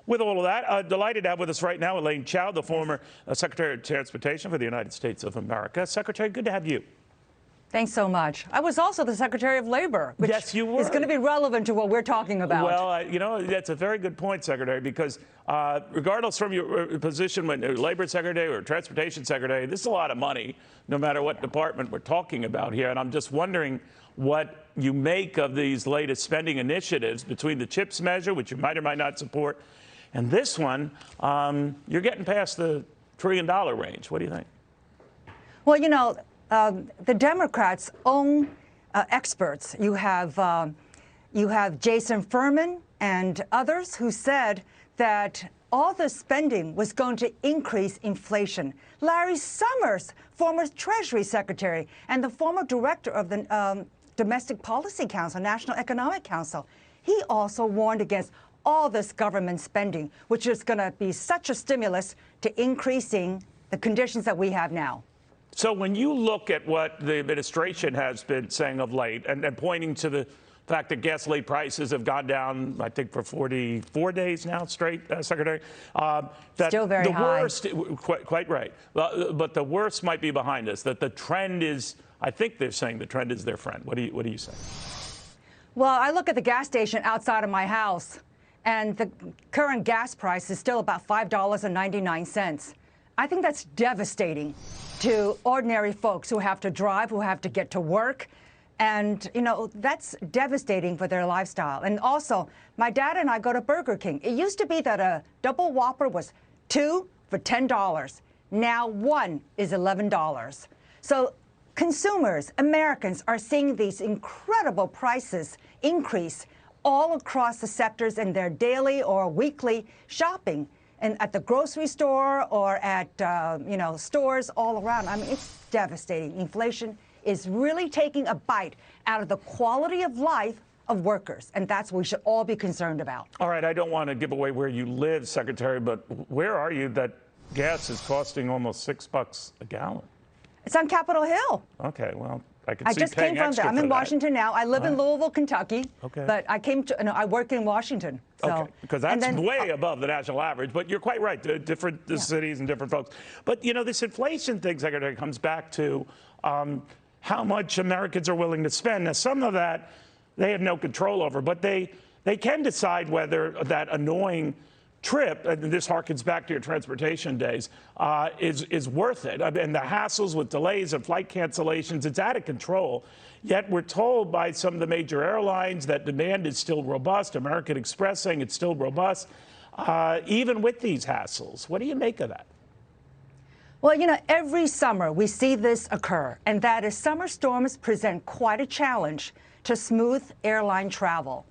With all of that, delighted to have with us right now Elaine Chao, the former Secretary of Transportation for the United States of America. Secretary, good to have you. Thanks so much. I was also the Secretary of Labor, which yes, you were. is going to be relevant to what we're talking about. Well, you know, that's a very good point, Secretary, because regardless from your position when you're Labor Secretary or Transportation Secretary, this is a lot of money, no matter what department we're talking about here. And I'm just wondering what you make of these latest spending initiatives between the CHIPS measure, which you might or might not support, and this one. You're getting past the $1 trillion range. What do you think? Well, you know, the Democrats' own experts. You have Jason Furman and others who said that all the spending was going to increase inflation. Larry Summers, former Treasury Secretary and the former director of the Domestic Policy Council, National Economic Council, he also warned against all this government spending, which is going to be such a stimulus to increasing the conditions that we have now. So when you look at what the administration has been saying of late and pointing to the fact that gasoline prices have gone down, I think, for 44 days now straight, Secretary. That still very high. Worst, quite right. But the worst might be behind us, that the trend is, I think they're saying the trend is their friend. What do you say? Well, I look at the gas station outside of my house, and the current gas price is still about $5.99. I think that's devastating to ordinary folks who have to drive, who have to get to work. And, you know, that's devastating for their lifestyle. And also, my dad and I go to Burger King. It used to be that a double Whopper was 2 for $10. Now 1 is $11. So consumers, Americans, are seeing these incredible prices increase all across the sectors in their daily or weekly shopping, and at the grocery store or at, you know, stores all around. I mean, it's devastating. Inflation is really taking a bite out of the quality of life of workers, and that's what we should all be concerned about. All right, I don't want to give away where you live, Secretary, but where are you that gas is costing almost $6 a gallon? It's on Capitol Hill. Okay, well, I just came from there. I'm in Washington now. I live in Louisville, Kentucky. Okay. But I came to, I work in Washington. So. Okay, because that's way above the national average. But you're quite right. Different cities and different folks. But, you know, this inflation thing, Secretary, comes back to how much Americans are willing to spend. Now, some of that they have no control over, but they can decide whether that annoying trip, and this harkens back to your transportation days, is worth it. And the hassles with delays and flight cancellations, it's out of control. Yet we're told by some of the major airlines that demand is still robust. American Express saying it's still robust, even with these hassles. What do you make of that? Well, you know, every summer we see this occur, and that is summer storms present quite a challenge to smooth airline travel.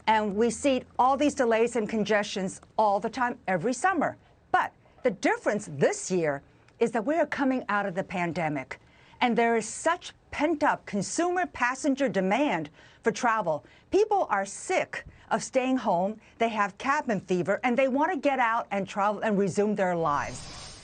And we see all these delays and congestions all the time, every summer. But the difference this year is that we are coming out of the pandemic, and there is such pent-up consumer passenger demand for travel. People are sick of staying home, they have cabin fever, and they want to get out and travel and resume their lives.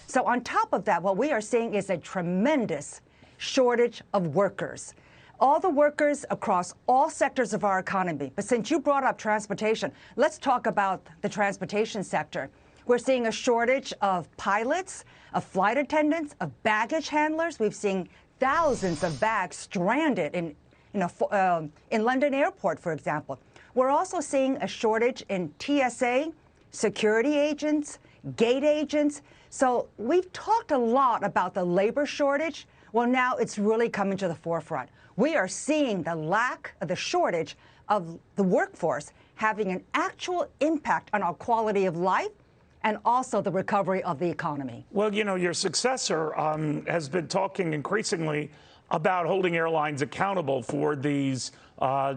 So on top of that, what we are seeing is a tremendous shortage of workers. All the workers across all sectors of our economy. But since you brought up transportation, let's talk about the transportation sector. We're seeing a shortage of pilots, of flight attendants, of baggage handlers. We've seen thousands of bags stranded in London Airport, for example. We're also seeing a shortage in TSA, security agents, gate agents. So we've talked a lot about the labor shortage. Well, now it's really coming to the forefront. We are seeing the shortage of the workforce having an actual impact on our quality of life and also the recovery of the economy. Well, you know, your successor has been talking increasingly about holding airlines accountable for these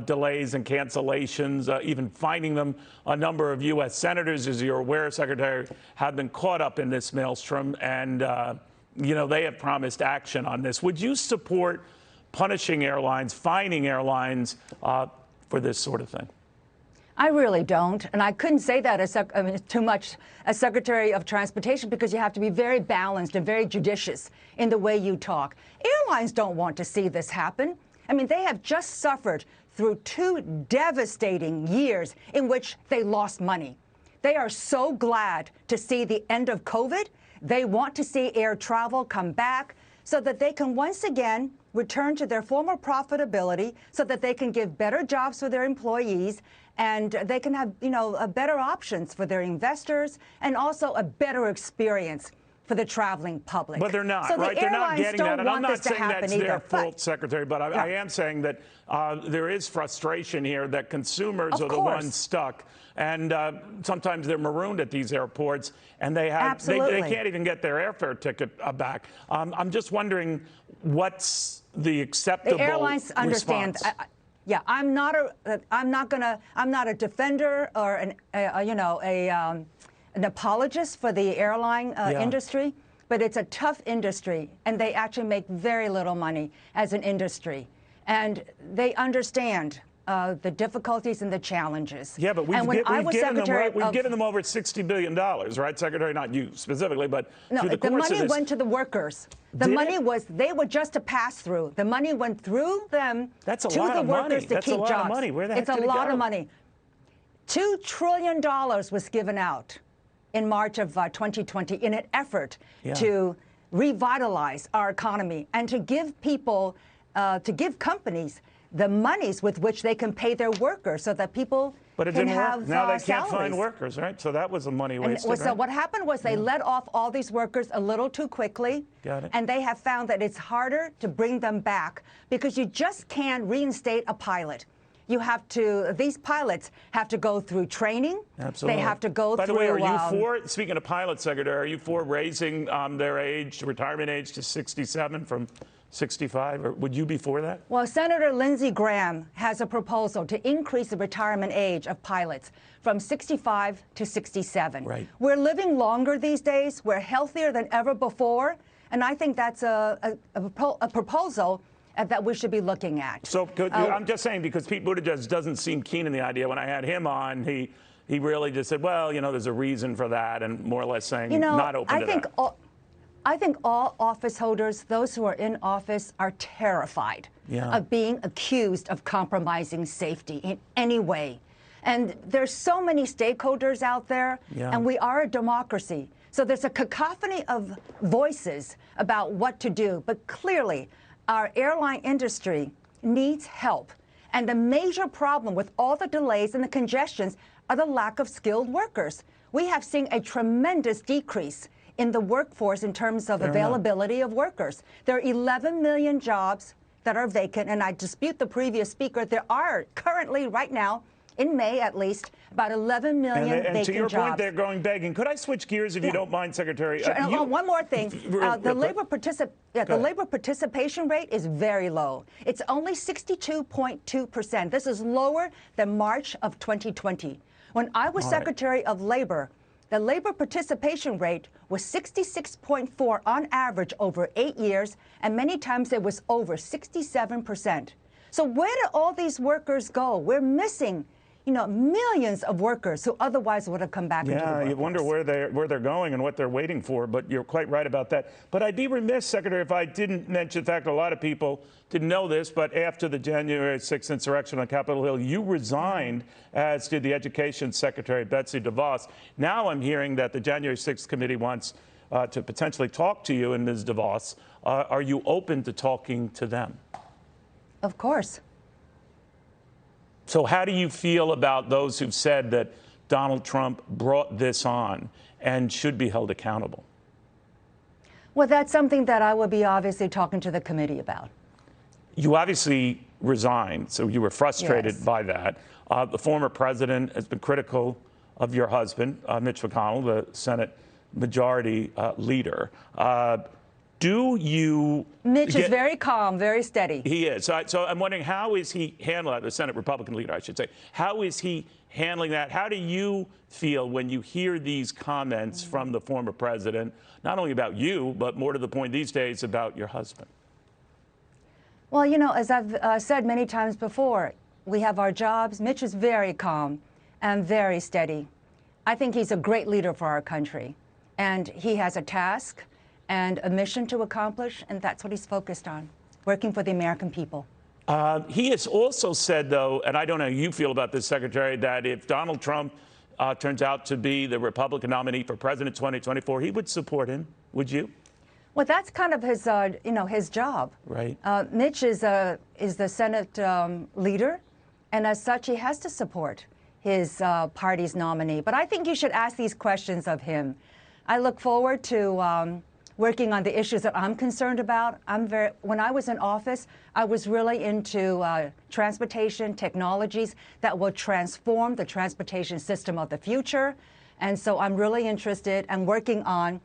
delays and cancellations, even fining them. A number of U.S. senators, as you're aware, Secretary, have been caught up in this maelstrom, and, you know, they have promised action on this. Would you support punishing airlines, fining airlines for this sort of thing? I really don't, and I couldn't say that as too much as Secretary of Transportation, because you have to be very balanced and very judicious in the way you talk. Airlines don't want to see this happen. I mean, they have just suffered through 2 devastating years in which they lost money. They are so glad to see the end of COVID. They want to see air travel come back so that they can once again return to their former profitability, so that they can give better jobs for their employees, and they can have, better options for their investors, and also a better experience for the traveling public. But they're not, so right? The they're not airlines getting don't that. And I'm want not this to saying happen that's either, their fault, Secretary, but I am saying that there is frustration here that consumers are the ones stuck. And sometimes they're marooned at these airports, and they can't even get their airfare ticket back. I'm just wondering what's the acceptable The airlines understand. I'm not a defender or an apologist for the airline industry, but it's a tough industry, and they actually make very little money as an industry, and they understand the difficulties and the challenges. Yeah, but we've given them over $60 billion, right, Secretary? Not you specifically, but no, through the course money of this. went to the workers. The money they were just a pass through. The money went through them to the workers to keep jobs. That's a lot of money. Where the heck did it go? It's a lot of money. $2 trillion was given out in March of 2020 in an effort to revitalize our economy and to give people, to give companies the monies with which they can pay their workers so that people can have now they can't salaries. find workers, right? So that was a money wasted. So what happened was they let off all these workers a little too quickly. Got it. And they have found that it's harder to bring them back because you just can't reinstate a pilot. You have to, these pilots have to go through training. Absolutely. They have to go through. By the way, are you for, speaking of pilots, Secretary, are you for raising their retirement age to 67 from 65, or would you be for that? Well, Senator Lindsey Graham has a proposal to increase the retirement age of pilots from 65 to 67. Right. We're living longer these days. We're healthier than ever before. And I think that's a proposal that we should be looking at. So I'm just saying, because Pete Buttigieg doesn't seem keen in the idea. When I had him on, he really just said, well, there's a reason for that, and more or less saying not open to that. I think all office holders, those who are in office, are terrified of being accused of compromising safety in any way. And there's so many stakeholders out there, and we are a democracy. So there's a cacophony of voices about what to do. But clearly, our airline industry needs help. And the major problem with all the delays and the congestions are the lack of skilled workers. We have seen a tremendous decrease in the workforce in terms of availability of workers. There are 11 million jobs that are vacant, and I dispute the previous speaker. There are currently, right now, in May at least, about 11 million vacant jobs. And to your point, they're going begging. Could I switch gears, if you don't mind, Secretary? Sure. One more thing. The labor participation rate is very low. It's only 62.2%. This is lower than March of 2020. When I was Secretary of Labor, the labor participation rate was 66.4 on average over 8 years, and many times it was over 67%. So where do all these workers go? We're missing, millions of workers who otherwise would have come back into the workforce. Yeah, you wonder where they're going and what they're waiting for, but you're quite right about that. But I'd be remiss, Secretary, if I didn't mention the fact that a lot of people didn't know this, but after the January 6th insurrection on Capitol Hill, you resigned, as did the Education Secretary, Betsy DeVos. Now I'm hearing that the January 6th committee wants to potentially talk to you and Ms. DeVos. Are you open to talking to them? Of course. So how do you feel about those who've said that Donald Trump brought this on and should be held accountable? Well, that's something that I will be obviously talking to the committee about. You obviously resigned, so you were frustrated by that. The former president has been critical of your husband, Mitch McConnell, the Senate Majority Leader. Mitch is very calm, very steady. He is. So I'm wondering, how is he handling that? The Senate Republican leader, I should say. How is he handling that? How do you feel when you hear these comments from the former president, not only about you, but more to the point these days about your husband? Well, as I've said many times before, we have our jobs. Mitch is very calm and very steady. I think he's a great leader for our country, and he has a task and a mission to accomplish, and that's what he's focused on, working for the American people. He has also said, though, and I don't know how you feel about this, Secretary, that if Donald Trump turns out to be the Republican nominee for president 2024, he would support him. Would you? Well, that's kind of his, his job. Right. Mitch is the Senate leader, and as such, he has to support his party's nominee. But I think you should ask these questions of him. I look forward to working on the issues that I'm concerned about. When I was in office, I was really into transportation technologies that will transform the transportation system of the future. And so I'm really interested and working on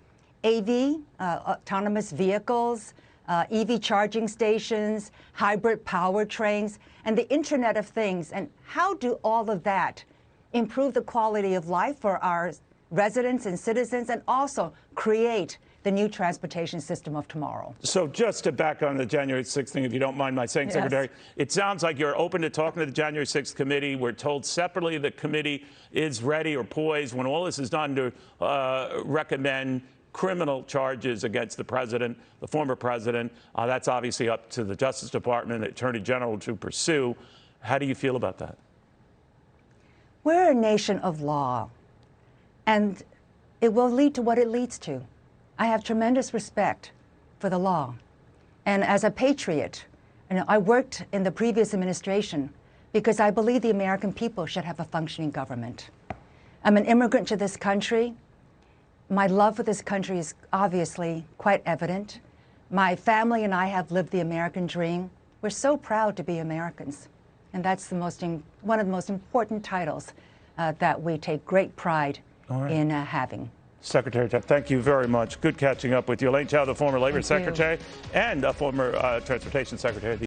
AV, autonomous vehicles, EV charging stations, hybrid powertrains, and the Internet of Things. And how do all of that improve the quality of life for our residents and citizens, and also create the new transportation system of tomorrow? So just to back on the January 6th thing, if you don't mind my saying, yes. Secretary, it sounds like you're open to talking to the January 6th committee. We're told separately the committee is ready or poised, when all this is done, to recommend criminal charges against the president, the former president. That's obviously up to the Justice Department, Attorney General to pursue. How do you feel about that? We're a nation of law, and it will lead to what it leads to. I have tremendous respect for the law. And as a patriot, I worked in the previous administration because I believe the American people should have a functioning government. I'm an immigrant to this country. My love for this country is obviously quite evident. My family and I have lived the American dream. We're so proud to be Americans. And that's one of the most important titles that we take great pride in having. Secretary Chao, thank you very much. Good catching up with you. Elaine Chao, the former Labor Secretary and a former Transportation Secretary.